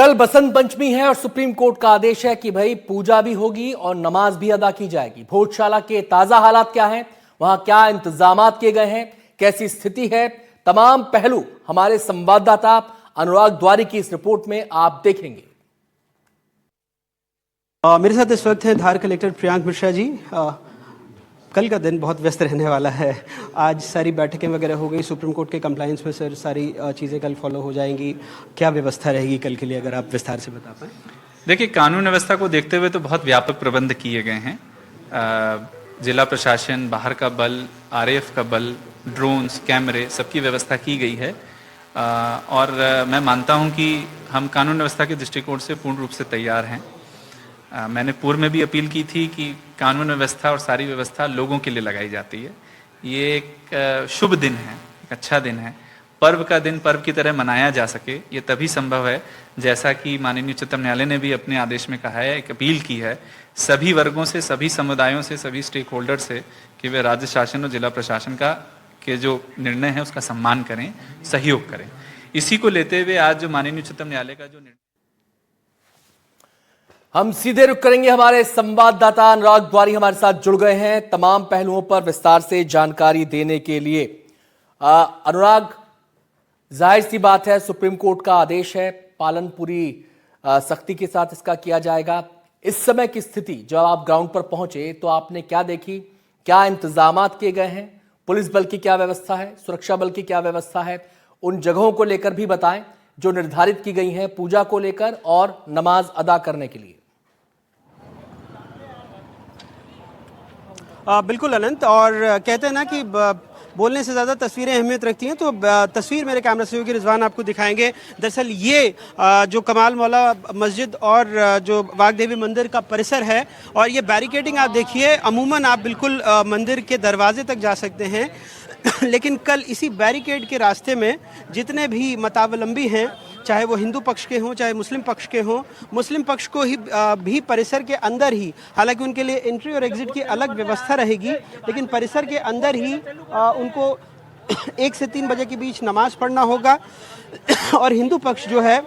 कल बसंत पंचमी है और सुप्रीम कोर्ट का आदेश है कि भाई पूजा भी होगी और नमाज भी अदा की जाएगी। भोजशाला के ताजा हालात क्या हैं, वहां क्या इंतजामात किए गए हैं, कैसी स्थिति है, तमाम पहलू हमारे संवाददाता अनुराग द्वारी की इस रिपोर्ट में आप देखेंगे। मेरे साथ इस वक्त हैं धार कलेक्टर प्रियांक मिश्रा जी। कल का दिन बहुत व्यस्त रहने वाला है। आज सारी बैठकें वगैरह हो गई सुप्रीम कोर्ट के कंप्लायंस में, सर सारी चीज़ें कल फॉलो हो जाएंगी। क्या व्यवस्था रहेगी कल के लिए, अगर आप विस्तार से बता पाएँ। देखिए, कानून व्यवस्था को देखते हुए तो बहुत व्यापक प्रबंध किए गए हैं। जिला प्रशासन, बाहर का बल, आरएएफ का बल, ड्रोन्स, कैमरे, सबकी व्यवस्था की गई है। और मैं मानता हूं कि हम कानून व्यवस्था के दृष्टिकोण से पूर्ण रूप से तैयार हैं। मैंने पूर्व में भी अपील की थी कि कानून व्यवस्था और सारी व्यवस्था लोगों के लिए लगाई जाती है। ये एक शुभ दिन है, एक अच्छा दिन है। पर्व का दिन पर्व की तरह मनाया जा सके, ये तभी संभव है जैसा कि माननीय उच्चतम न्यायालय ने भी अपने आदेश में कहा है, एक अपील की है सभी वर्गों से, सभी समुदायों से, सभी स्टेक होल्डर से कि वे राज्य शासन और जिला प्रशासन का के जो निर्णय है उसका सम्मान करें, सहयोग करें। इसी को लेते हुए आज जो माननीय उच्चतम न्यायालय का जो निर्णय, हम सीधे रुक करेंगे। हमारे संवाददाता अनुराग द्वारी हमारे साथ जुड़ गए हैं तमाम पहलुओं पर विस्तार से जानकारी देने के लिए। अनुराग, जाहिर सी बात है सुप्रीम कोर्ट का आदेश है, पालन पूरी सख्ती के साथ इसका किया जाएगा। इस समय की स्थिति, जब आप ग्राउंड पर पहुंचे तो आपने क्या देखी, क्या इंतजामात किए गए हैं, पुलिस बल की क्या व्यवस्था है, सुरक्षा बल की क्या व्यवस्था है, उन जगहों को लेकर भी बताएं जो निर्धारित की गई हैं पूजा को लेकर और नमाज अदा करने के लिए। बिल्कुल अनंत, और कहते हैं ना कि बोलने से ज़्यादा तस्वीरें अहमियत रखती हैं, तो तस्वीर मेरे कैमरा सहयोगी रिजवान आपको दिखाएंगे। दरअसल ये जो कमाल मौला मस्जिद और जो वागदेवी मंदिर का परिसर है, और ये बैरिकेडिंग आप देखिए, अमूमन आप बिल्कुल मंदिर के दरवाजे तक जा सकते हैं लेकिन कल इसी बैरिकेड के रास्ते में जितने भी मतावलंबी हैं, चाहे वो हिंदू पक्ष के हों चाहे मुस्लिम पक्ष के हों, मुस्लिम पक्ष को ही भी परिसर के अंदर ही, हालांकि उनके लिए एंट्री और एग्जिट की अलग व्यवस्था रहेगी, लेकिन परिसर के अंदर ही उनको 1 से 3 बजे के बीच नमाज पढ़ना होगा और हिंदू पक्ष जो है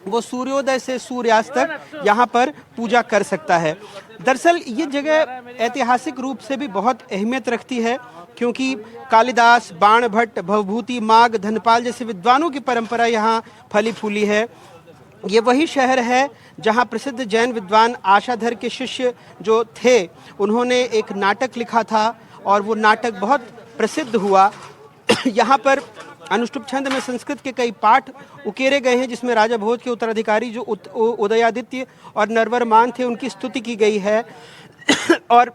वो सूर्योदय से सूर्यास्त तक यहाँ पर पूजा कर सकता है। दरअसल ये जगह ऐतिहासिक रूप से भी बहुत अहमियत रखती है, क्योंकि कालिदास, बाण भट्ट, भवभूति, माघ, धनपाल जैसे विद्वानों की परंपरा यहाँ फली फूली है। ये वही शहर है जहाँ प्रसिद्ध जैन विद्वान आशाधर के शिष्य जो थे, उन्होंने एक नाटक लिखा था और वो नाटक बहुत प्रसिद्ध हुआ। यहाँ पर अनुष्टुप छंद में संस्कृत के कई पाठ उकेरे गए हैं, जिसमें राजा भोज के उत्तराधिकारी जो उदयादित्य और नरवरमान थे उनकी स्तुति की गई है। और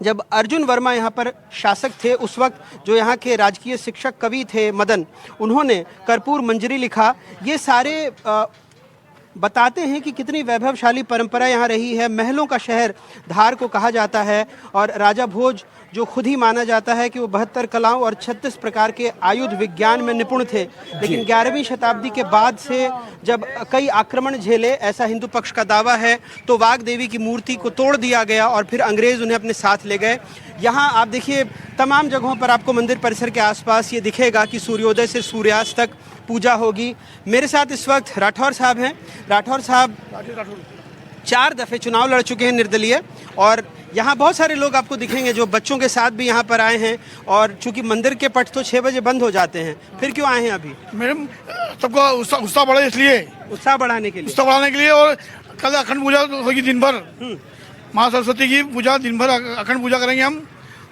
जब अर्जुन वर्मा यहाँ पर शासक थे, उस वक्त जो यहाँ के राजकीय शिक्षक कवि थे मदन, उन्होंने कर्पूर मंजरी लिखा। ये सारे बताते हैं कि कितनी वैभवशाली परंपरा यहाँ रही है। महलों का शहर धार को कहा जाता है, और राजा भोज जो खुद ही माना जाता है कि वो 72 कलाओं और 36 प्रकार के आयुध विज्ञान में निपुण थे, लेकिन 11वीं शताब्दी के बाद से जब कई आक्रमण झेले, ऐसा हिंदू पक्ष का दावा है, तो वाग देवी की मूर्ति को तोड़ दिया गया और फिर अंग्रेज उन्हें अपने साथ ले गए। यहाँ आप देखिए तमाम जगहों पर आपको मंदिर परिसर के आसपास ये दिखेगा कि सूर्योदय से सूर्यास्त तक पूजा होगी। मेरे साथ इस वक्त राठौर साहब हैं। राठौर साहब 4 दफ़े चुनाव लड़ चुके हैं निर्दलीय, और यहाँ बहुत सारे लोग आपको दिखेंगे जो बच्चों के साथ भी यहाँ पर आए हैं, और चूंकि मंदिर के पट तो 6 बजे बंद हो जाते हैं, फिर क्यों आए हैं अभी? मैडम, सबका उत्साह बढ़े, इसलिए उत्साह बढ़ाने के लिए। उत्साह बढ़ाने के लिए। और कल अखंड पूजा होगी दिन भर, माँ सरस्वती की पूजा दिन भर अखंड पूजा करेंगे हम,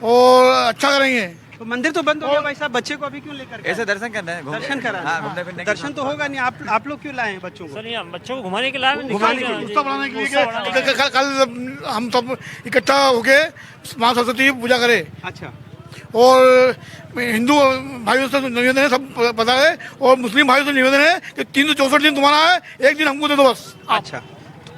और अच्छा करेंगे। तो मंदिर तो बंद हो गया भाई साहब, बच्चे को अभी क्यों लेकर? ऐसे दर्शन करना है, दर्शन कराना। दर्शन तो होगा नहीं, आप लोग क्यों लाए हैं बच्चों को? सर यहाँ बच्चों को घुमाने के लिए, घुमाने के लिए, उत्साह बढ़ाने के लिए। कल हम सब इकट्ठा होके माँ सरस्वती की पूजा करें। अच्छा। और हिंदू भाइयों से निवेदन है, सब पता है, और मुस्लिम भाइयों से निवेदन है कि 364 दिन तुम्हारा है, एक दिन हमको दे दो बस। अच्छा,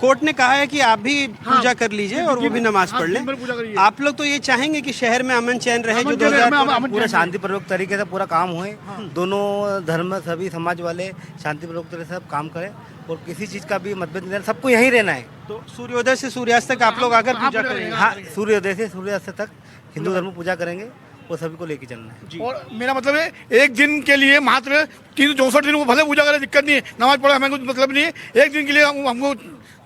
कोर्ट ने कहा है कि आप भी पूजा कर लीजिए और वो भी नमाज पढ़ लें। आप लोग तो ये चाहेंगे कि शहर में अमन चैन रहे, जो 2000 पूरा शांतिपूर्वक तरीके से पूरा काम हुए, दोनों धर्म सभी समाज वाले शांतिपूर्वक तरीके से सब काम करें, और किसी चीज का भी मतभेद नहीं, सबको यहीं रहना है। तो सूर्योदय से सूर्यास्त तक आप लोग अगर पूजा करेंगे? हाँ, सूर्योदय से सूर्यास्त तक हिंदू धर्म पूजा करेंगे, वो सभी को लेके चलना है। और मेरा मतलब है एक दिन के लिए मात्र 364 दिन वो भले पूजा करे, दिक्कत नहीं है, नमाज पढ़े, हमें कुछ मतलब नहीं है, एक दिन के लिए हमको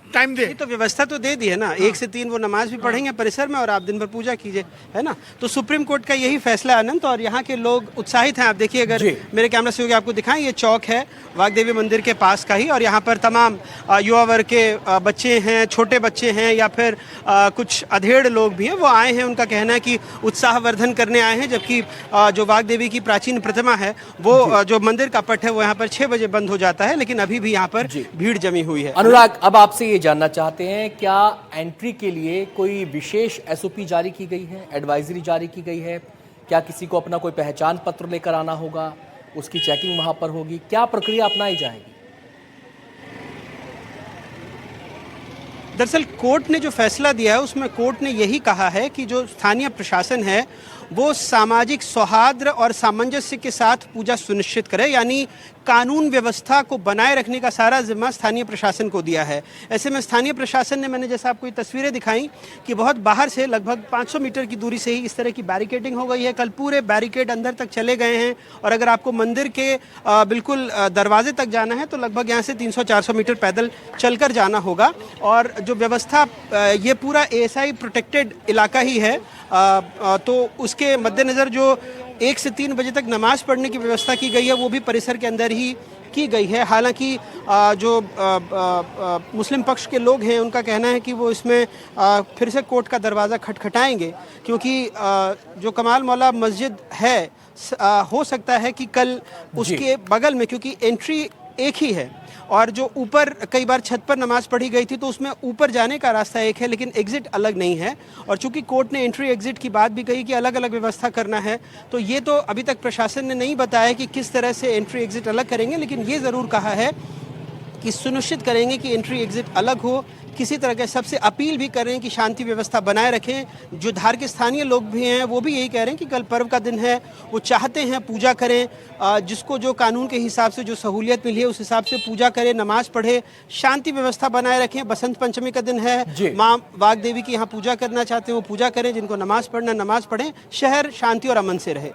टाइम दे। ये तो व्यवस्था तो दे दी है ना, 1 से 3 वो नमाज भी पढ़ेंगे परिसर में और आप दिन भर पूजा कीजिए, है ना। तो सुप्रीम कोर्ट का यही फैसला है अनंत, और यहाँ के लोग उत्साहित हैं। आप देखिए, अगर मेरे कैमरा सहयोगी आपको दिखाएं, ये चौक है वाग्देवी मंदिर के पास का ही, और यहाँ पर तमाम युवा वर्ग के बच्चे हैं, छोटे बच्चे हैं, या फिर कुछ अधेड़ लोग भी हैं, वो आए हैं। उनका कहना है कि उत्साहवर्धन करने आए हैं, जबकि जो वाग्देवी की प्राचीन प्रतिमा है वो जो मंदिर का पट है वो यहाँ पर 6 बजे बंद हो जाता है, लेकिन अभी भी यहाँ पर भीड़ जमी हुई है। अनुराग, अब आपसे ये जानना चाहते हैं, क्या एंट्री के लिए कोई विशेष एसओपी जारी की गई है, एडवाइजरी जारी की गई है? क्या किसी को अपना कोई पहचान पत्र लेकर आना होगा, उसकी चेकिंग वहां पर होगी? क्या प्रक्रिया अपनाई जाएगी? दरअसल कोर्ट ने जो फैसला दिया है उसमें कोर्ट ने यही कहा है कि जो स्थानीय प्रशासन है वो सामाजिक सौहार्द और सामंजस्य के साथ पूजा सुनिश्चित करे, यानी कानून व्यवस्था को बनाए रखने का सारा जिम्मा स्थानीय प्रशासन को दिया है। ऐसे में स्थानीय प्रशासन ने, मैंने जैसा आपको ये तस्वीरें दिखाई कि बहुत बाहर से लगभग 500 मीटर की दूरी से ही इस तरह की बैरिकेडिंग हो गई है। कल पूरे बैरिकेड अंदर तक चले गए हैं, और अगर आपको मंदिर के बिल्कुल दरवाजे तक जाना है तो लगभग यहाँ से 300-400 मीटर पैदल चलकर जाना होगा। और जो व्यवस्था, ये पूरा ASI प्रोटेक्टेड इलाका ही है, तो उसके मद्देनज़र जो 1 से 3 बजे तक नमाज पढ़ने की व्यवस्था की गई है वो भी परिसर के अंदर ही की गई है। हालांकि जो मुस्लिम पक्ष के लोग हैं उनका कहना है कि वो इसमें फिर से कोर्ट का दरवाज़ा खटखटाएंगे, क्योंकि जो कमाल मौला मस्जिद है, हो सकता है कि कल उसके बगल में, क्योंकि एंट्री एक ही है और जो ऊपर कई बार छत पर नमाज पढ़ी गई थी तो उसमें ऊपर जाने का रास्ता एक है, लेकिन एग्जिट अलग नहीं है। और चूंकि कोर्ट ने एंट्री एग्जिट की बात भी कही कि अलग अलग व्यवस्था करना है, तो ये तो अभी तक प्रशासन ने नहीं बताया कि किस तरह से एंट्री एग्जिट अलग करेंगे, लेकिन ये ज़रूर कहा है कि सुनिश्चित करेंगे कि एंट्री एग्जिट अलग हो। किसी तरह के सबसे अपील भी कर रहे हैं कि शांति व्यवस्था बनाए रखें। जो धार के स्थानीय लोग भी हैं वो भी यही कह रहे हैं कि कल पर्व का दिन है, वो चाहते हैं पूजा करें, जिसको जो कानून के हिसाब से जो सहूलियत मिली है उस हिसाब से पूजा करें, नमाज पढ़े, शांति व्यवस्था बनाए रखें। बसंत पंचमी का दिन है, माँ वाग्देवी की यहाँ पूजा करना चाहते हैं वो पूजा करें, जिनको नमाज पढ़ना नमाज पढ़ें। शहर शांति और अमन से रहे।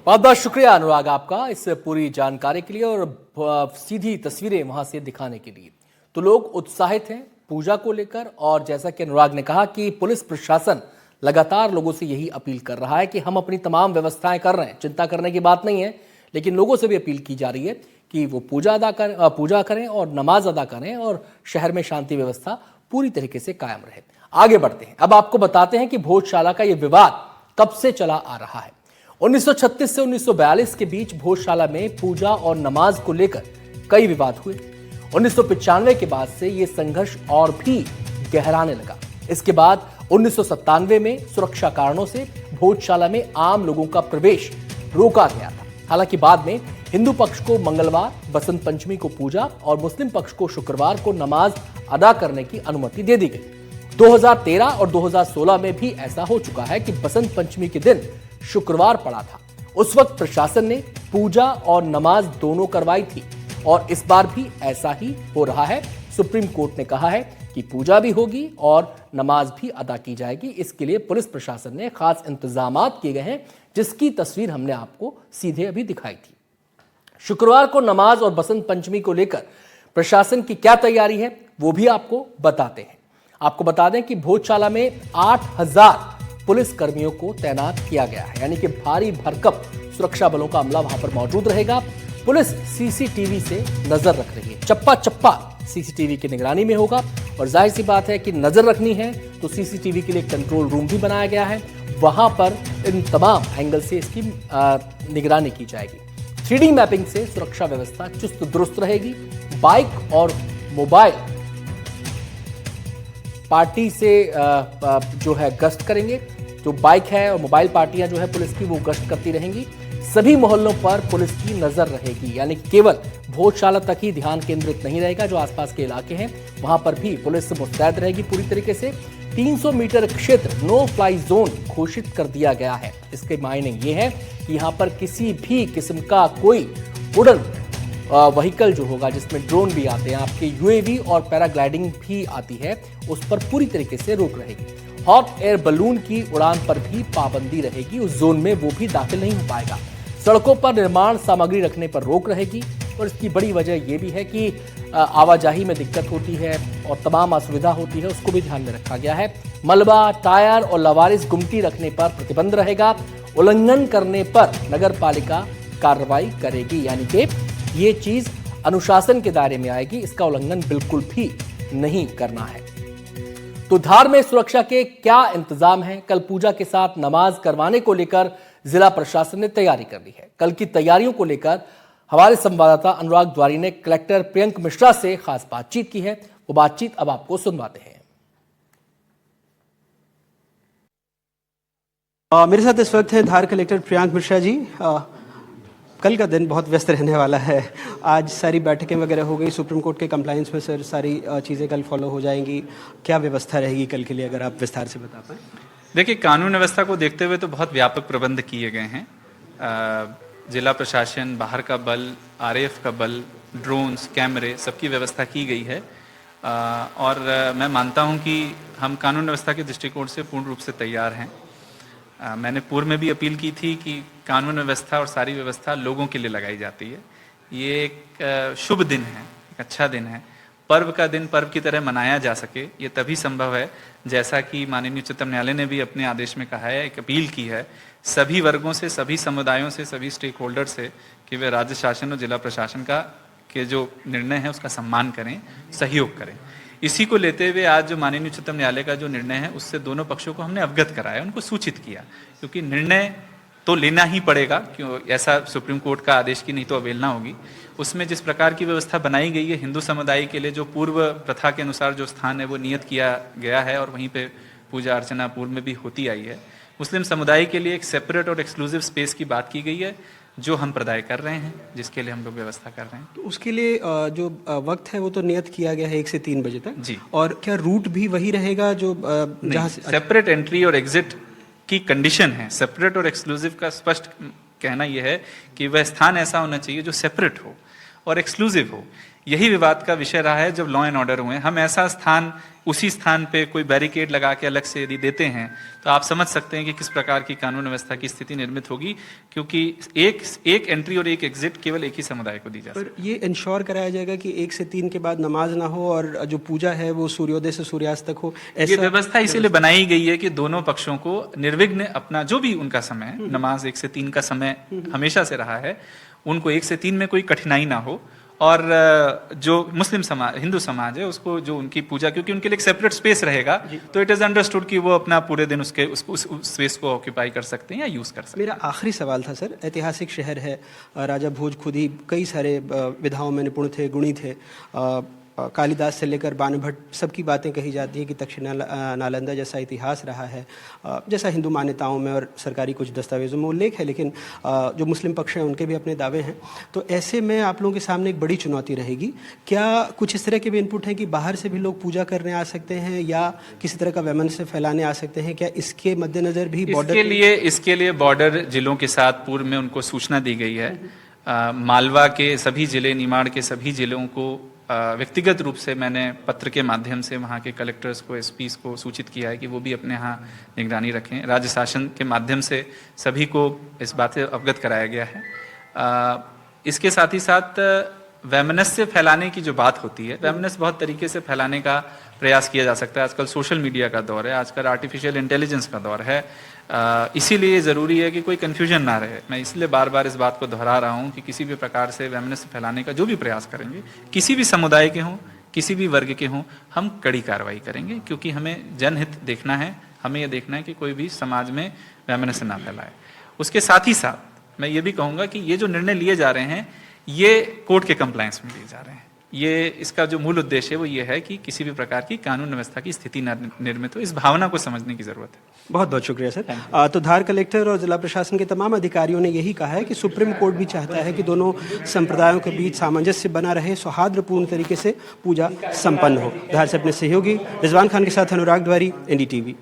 बहुत बहुत शुक्रिया अनुराग आपका इस पूरी जानकारी के लिए और सीधी तस्वीरें वहां से दिखाने के लिए। तो लोग उत्साहित हैं पूजा को लेकर, और जैसा कि अनुराग ने कहा कि पुलिस प्रशासन लगातार लोगों से यही अपील कर रहा है कि हम अपनी तमाम व्यवस्थाएं कर रहे हैं, चिंता करने की बात नहीं है, लेकिन लोगों से भी अपील की जा रही है कि वो पूजा करें और नमाज अदा करें और शहर में शांति व्यवस्था पूरी तरीके से कायम रहे। आगे बढ़ते हैं, अब आपको बताते हैं कि भोजशाला का ये विवाद कब से चला आ रहा है। 1936 से 1942 के बीच भोजशाला में पूजा और नमाज को लेकर कई विवाद हुए। 1995 के बाद से यह संघर्ष और भी गहराने लगा। इसके बाद 1997 में सुरक्षा कारणों से भोजशाला में आम लोगों का प्रवेश रोका गया था। हालांकि बाद में हिंदू पक्ष को मंगलवार, बसंत पंचमी को पूजा और मुस्लिम पक्ष को शुक्रवार को नमाज अदा करने की अनुमति दे दी गई। 2013 और 2016 में भी ऐसा हो चुका है कि बसंत पंचमी के दिन शुक्रवार पड़ा था। उस वक्त प्रशासन ने पूजा और नमाज दोनों करवाई थी और इस बार भी ऐसा ही हो रहा है। सुप्रीम कोर्ट ने कहा है कि पूजा भी होगी और नमाज भी अदा की जाएगी। इसके लिए पुलिस प्रशासन ने खास इंतजामात किए गए हैं, जिसकी तस्वीर हमने आपको सीधे अभी दिखाई थी। शुक्रवार को नमाज और बसंत पंचमी को लेकर प्रशासन की क्या तैयारी है वो भी आपको बताते हैं। आपको बता दें कि भोजशाला में 8000 पुलिस कर्मियों को तैनात किया गया है, यानी कि भारी भरकम सुरक्षा बलों का अमला वहां पर मौजूद रहेगा। पुलिस सीसीटीवी से नजर रख रही है, चप्पा चप्पा सीसीटीवी की निगरानी में होगा। और जाहिर सी बात है कि नजर रखनी है तो सीसीटीवी के लिए कंट्रोल रूम भी बनाया गया है, वहां पर इन तमाम एंगल से इसकी निगरानी की जाएगी। 3D मैपिंग से सुरक्षा व्यवस्था चुस्त दुरुस्त रहेगी। बाइक और मोबाइल पार्टी से जो है गश्त करेंगे। जो बाइक है और मोबाइल पार्टियां जो है पुलिस की वो गश्त करती रहेंगी। सभी मोहल्लों पर पुलिस की नजर रहेगी, यानी केवल भोजशाला तक ही ध्यान केंद्रित नहीं रहेगा। जो आसपास के इलाके हैं वहां पर भी पुलिस मुस्तैद रहेगी पूरी तरीके से। 300 मीटर क्षेत्र नो फ्लाई जोन घोषित कर दिया गया है। इसके मायने ये है कि यहां पर किसी भी किस्म का कोई उड़न व्हीकल जो होगा जिसमें ड्रोन भी आते हैं, आपके यूएवी और पैराग्लाइडिंग भी आती है, उस पर पूरी तरीके से रोक रहेगी। हॉट एयर बलून की उड़ान पर भी पाबंदी रहेगी, उस जोन में वो भी दाखिल नहीं हो पाएगा। सड़कों पर निर्माण सामग्री रखने पर रोक रहेगी और इसकी बड़ी वजह यह भी है कि आवाजाही में दिक्कत होती है और तमाम असुविधा होती है, उसको भी ध्यान में रखा गया है। मलबा, टायर और लवारिस गुमटी रखने पर प्रतिबंध रहेगा। उल्लंघन करने पर नगर पालिका कार्रवाई करेगी, यानी कि ये चीज अनुशासन के दायरे में आएगी, इसका उल्लंघन बिल्कुल भी नहीं करना है। तो धार में सुरक्षा के क्या इंतजाम हैं? कल पूजा के साथ नमाज करवाने को लेकर जिला प्रशासन ने तैयारी कर ली है। कल की तैयारियों को लेकर हमारे संवाददाता अनुराग द्वारी ने कलेक्टर प्रियंक मिश्रा से खास बातचीत की है। वो बातचीत अब आपको सुनवाते हैं। मेरे साथ इस वक्त है धार कलेक्टर प्रियंक मिश्रा जी। कल का दिन बहुत व्यस्त रहने वाला है। आज सारी बैठकें वगैरह हो गई सुप्रीम कोर्ट के कंप्लायंस में, सर सारी चीज़ें कल फॉलो हो जाएंगी। क्या व्यवस्था रहेगी कल के लिए, अगर आप विस्तार से बता पाएं? देखिए, कानून व्यवस्था को देखते हुए तो बहुत व्यापक प्रबंध किए गए हैं। जिला प्रशासन, बाहर का बल, आरएएफ का बल, ड्रोन्स, कैमरे, सबकी व्यवस्था की गई है। और मैं मानता हूं कि हम कानून व्यवस्था के दृष्टिकोण से पूर्ण रूप से तैयार हैं। मैंने पूर्व में भी अपील की थी कि कानून व्यवस्था और सारी व्यवस्था लोगों के लिए लगाई जाती है। ये एक शुभ दिन है, एक अच्छा दिन है। पर्व का दिन पर्व की तरह मनाया जा सके, ये तभी संभव है जैसा कि माननीय उच्चतम न्यायालय ने भी अपने आदेश में कहा है, एक अपील की है सभी वर्गों से, सभी समुदायों से, सभी स्टेक होल्डर से कि वे राज्य शासन और जिला प्रशासन का के जो निर्णय है उसका सम्मान करें, सहयोग करें। इसी को लेते हुए आज जो माननीय उच्चतम न्यायालय का जो निर्णय है उससे दोनों पक्षों को हमने अवगत कराया, उनको सूचित किया, क्योंकि निर्णय तो लेना ही पड़ेगा, क्यों ऐसा सुप्रीम कोर्ट का आदेश की नहीं तो अवहेलना होगी। उसमें जिस प्रकार की व्यवस्था बनाई गई है हिंदू समुदाय के लिए, जो पूर्व प्रथा के अनुसार जो स्थान है वो नियत किया गया है और वहीं पे पूजा अर्चना पूर्व में भी होती आई है। मुस्लिम समुदाय के लिए एक सेपरेट और एक्सक्लूसिव स्पेस की बात की गई है जो हम प्रदाय कर रहे हैं, जिसके लिए हम लोग व्यवस्था कर रहे हैं। तो उसके लिए जो वक्त है वो तो नियत किया गया है 1 से 3 बजे तक जी। और क्या रूट भी वही रहेगा जो जहाँ से सेपरेट एंट्री और एग्जिट की कंडीशन है। सेपरेट और एक्सक्लूसिव का स्पष्ट कहना यह है कि वह स्थान ऐसा होना चाहिए जो सेपरेट हो और एक्सक्लूसिव हो। यही विवाद का विषय रहा है जब लॉ एंड ऑर्डर हुए। हम ऐसा स्थान, उसी स्थान पे कोई बैरिकेड लगा के अलग से यदि देते हैं तो आप समझ सकते हैं कि किस प्रकार की कानून व्यवस्था की स्थिति निर्मित होगी, क्योंकि एक एंट्री और एक एग्जिट केवल एक ही समुदाय को दी जा सकती है। पर ये इंश्योर कराया जाएगा कि 1 से 3 के बाद नमाज ना हो और जो पूजा है वो सूर्योदय से सूर्यास्त तक हो। ये व्यवस्था इसीलिए बनाई गई है कि दोनों पक्षों को निर्विघ्न अपना जो भी उनका समय, नमाज 1 से 3 का समय हमेशा से रहा है, उनको 1 से 3 में कोई कठिनाई ना हो। और जो मुस्लिम समाज, हिंदू समाज है, उसको जो उनकी पूजा, क्योंकि उनके लिए एक सेपरेट स्पेस रहेगा, तो इट इज अंडरस्टूड कि वो अपना पूरे दिन उस स्पेस को ऑक्यूपाई कर सकते हैं या यूज कर सकते हैं। मेरा आखिरी सवाल था सर, ऐतिहासिक शहर है, राजा भोज खुद ही कई सारे विधाओं में निपुण थे, गुणी थे। कालिदास से लेकर बाणभट्ट सबकी बातें कही जाती है कि तक्षशिला नालंदा जैसा इतिहास रहा है, जैसा हिंदू मान्यताओं में और सरकारी कुछ दस्तावेजों में उल्लेख है, लेकिन जो मुस्लिम पक्ष हैं उनके भी अपने दावे हैं। तो ऐसे में आप लोगों के सामने एक बड़ी चुनौती रहेगी। क्या कुछ इस तरह के भी इनपुट हैं कि बाहर से भी लोग पूजा करने आ सकते हैं या किसी तरह का वैमनस्य फैलाने आ सकते हैं? क्या इसके मद्देनजर भी इसके लिए बॉर्डर जिलों के साथ पूर्व में उनको सूचना दी गई है। मालवा के सभी जिले, निमाड़ के सभी जिलों को व्यक्तिगत रूप से मैंने पत्र के माध्यम से वहाँ के कलेक्टर्स को, एसपीस को सूचित किया है कि वो भी अपने यहाँ निगरानी रखें। राज्य शासन के माध्यम से सभी को इस बात से अवगत कराया गया है। इसके साथ ही साथ वैमनस्य फैलाने की जो बात होती है, वैमनस्य बहुत तरीके से फैलाने का प्रयास किया जा सकता है। आजकल सोशल मीडिया का दौर है, आजकल आर्टिफिशियल इंटेलिजेंस का दौर है। इसीलिए ज़रूरी है कि कोई कन्फ्यूजन ना रहे। मैं इसलिए बार बार इस बात को दोहरा रहा हूँ कि किसी भी प्रकार से वैमनस्य फैलाने का जो भी प्रयास करेंगे, किसी भी समुदाय के हों, किसी भी वर्ग के हों, हम कड़ी कार्रवाई करेंगे, क्योंकि हमें जनहित देखना है। हमें यह देखना है कि कोई भी समाज में वैमनस्य ना फैलाए। उसके साथ ही साथ मैं ये भी कहूँगा कि ये जो निर्णय लिए जा रहे हैं ये कोर्ट के कंप्लायंस में लिए जा रहे हैं। ये इसका जो मूल उद्देश्य है वो ये है कि किसी भी प्रकार की कानून व्यवस्था की स्थिति निर्मित हो। इस भावना को समझने की जरूरत है। बहुत बहुत शुक्रिया सर। तो धार कलेक्टर और जिला प्रशासन के तमाम अधिकारियों ने यही कहा है कि सुप्रीम कोर्ट भी चाहता है कि दोनों संप्रदायों के बीच सामंजस्य बना रहे, सौहार्दपूर्ण तरीके से पूजा संपन्न हो। धार से अपने सहयोगी रिजवान खान के साथ अनुराग द्वारी, NDTV।